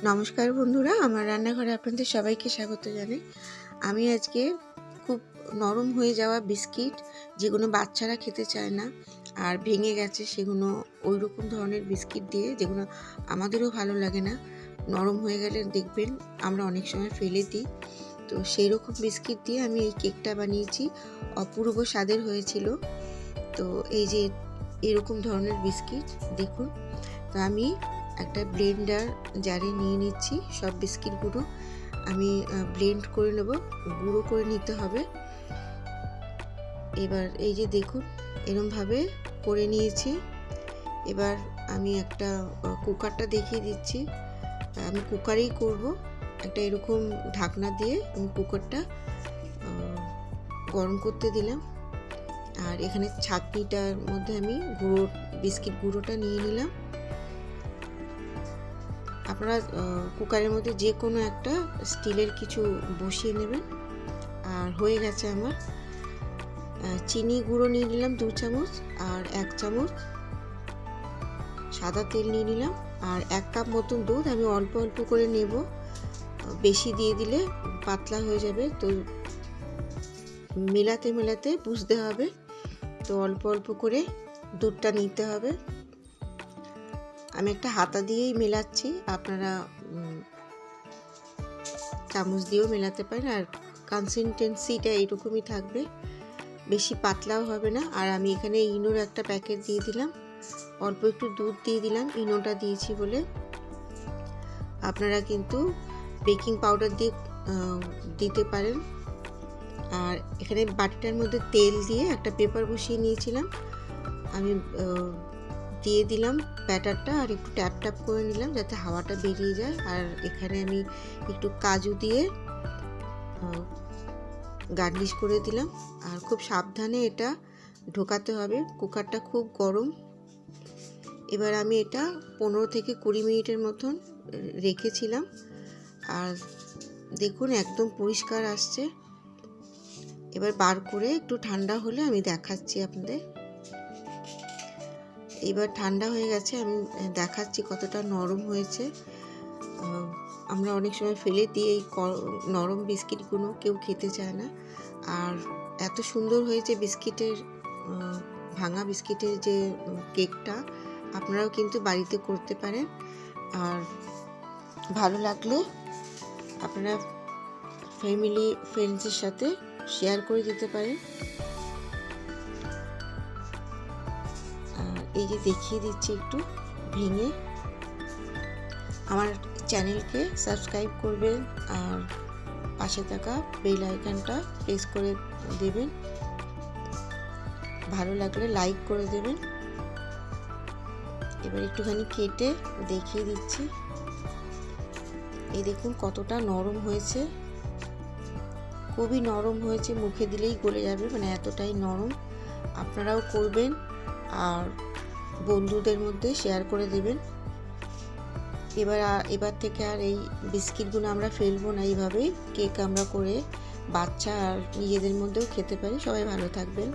নমস্কার বন্ধুরা, আমার রান্নাঘরে আপনাদের সবাইকে স্বাগত জানাই। আমি আজকে খুব নরম হয়ে যাওয়া বিস্কিট, যেগুলো বাচ্চারা খেতে চায় না আর ভেঙে গেছে, সেগুলো ওই রকম ধরনের বিস্কিট দিয়ে, যেগুলো আমাদেরও ভালো লাগে না, নরম হয়ে গেলে দেখবেন আমরা অনেক সময় ফেলে দিই। তো সেই রকম বিস্কিট দিয়ে আমি এই কেকটা বানিয়েছি, অপূর্ব স্বাদের হয়েছিল। তো এই যে এরকম ধরনের বিস্কিট দেখুন। তো আমি একটা ব্লেন্ডার জারে নিয়ে নিচ্ছি সব বিস্কিটগুলো। আমি ব্লেন্ড করে নেব, গুঁড়ো করে নিতে হবে। এবার এই যে দেখুন এরকমভাবে করে নিয়েছি। এবার আমি একটা কুকারটা দেখিয়ে দিচ্ছি। আমি কুকারেই করব। একটা এরকম ঢাকনা দিয়ে আমি কুকারটা গরম করতে দিলাম। আর এখানে ছাঁকনিটার মধ্যে আমি বিস্কিট গুঁড়োটা নিয়ে নিলাম। আপনারা কুকারের মধ্যে যে কোনো একটা স্টিলের কিছু বসিয়ে নেবেন। আর হয়ে গেছে আমার। চিনি গুঁড়ো নিয়ে নিলাম 2 চামচ, আর 1 চামচ সাদা তেল নিয়ে নিলাম, আর 1 কাপ মতন দুধ। আমি অল্প অল্প করে নেব, বেশি দিয়ে দিলে পাতলা হয়ে যাবে। তো মেলাতে মেলাতে বুঝতে হবে, তো অল্প অল্প করে দুধটা নিতে হবে। আমি একটা হাতা দিয়েই মেলাচ্ছি, আপনারা চামচ দিয়েও মেলাতে পারেন। আর কনসিস্টেন্সিটা এইরকমই থাকবে, বেশি পাতলাও হবে না। আর আমি এখানে ইনোর একটা প্যাকেট দিয়ে দিলাম, অল্প একটু দুধ দিয়ে দিলাম, ইনোটা দিয়েছি বলে। আপনারা কিন্তু বেকিং পাউডার দিয়ে দিতে পারেন। আর এখানে বাটিটার মধ্যে তেল দিয়ে একটা পেপার বসিয়ে নিয়েছিলাম, আমি দিয়ে দিলাম ব্যাটারটা, আর একটু ট্যাপ ট্যাপ করে নিলাম যাতে হাওয়াটা বেরিয়ে যায়। আর এখানে আমি একটু কাজু দিয়ে গার্নিশ করে দিলাম। আর খুব সাবধানে এটা ঢোকাতে হবে, কুকারটা খুব গরম। এবার আমি এটা 15 থেকে 20 মিনিটের মতন রেখেছিলাম। আর দেখুন একদম পরিষ্কার আসছে। এবার বার করে একটু ঠান্ডা হলে আমি দেখাচ্ছি আপনাদের। এবার ঠান্ডা হয়ে গেছে, আমি দেখাচ্ছি কতটা নরম হয়েছে। আমরা অনেক সময় ফেলে দিই এই নরম বিস্কিটগুলো, কেউ খেতে চায় না। আর এত সুন্দর হয়েছে বিস্কিটের, ভাঙা বিস্কিটের যে কেকটা, আপনারাও কিন্তু বাড়িতে করতে পারেন। আর ভালো লাগলে আপনারা ফ্যামিলি ফ্রেন্ডসের সাথে শেয়ার করে দিতে পারেন। আর এই যে দেখিয়ে দিচ্ছি একটু ভেঙে। আমার চ্যানেলকে সাবস্ক্রাইব করবেন, আর পাশে থাকা বেল আইকনটা প্রেস করে দেবেন। ভালো লাগলে লাইক করে দেবেন। এবার একটুখানি কেটে দেখিয়ে দিচ্ছি। এই দেখুন কতটা নরম হয়েছে, খুবই নরম হয়েছে, মুখে দিলেই গলে যাবে, মানে এতটাই নরম। আপনারাও করবেন আর বন্ধুদের মধ্যে শেয়ার করে দেবেন। এবার থেকে আর এই বিস্কিটগুলো আমরা ফেলবো না, এইভাবেই কেক আমরা করে বাচ্চা আর নিজেদের মধ্যেও খেতে পারি। সবাই ভালো থাকবেন।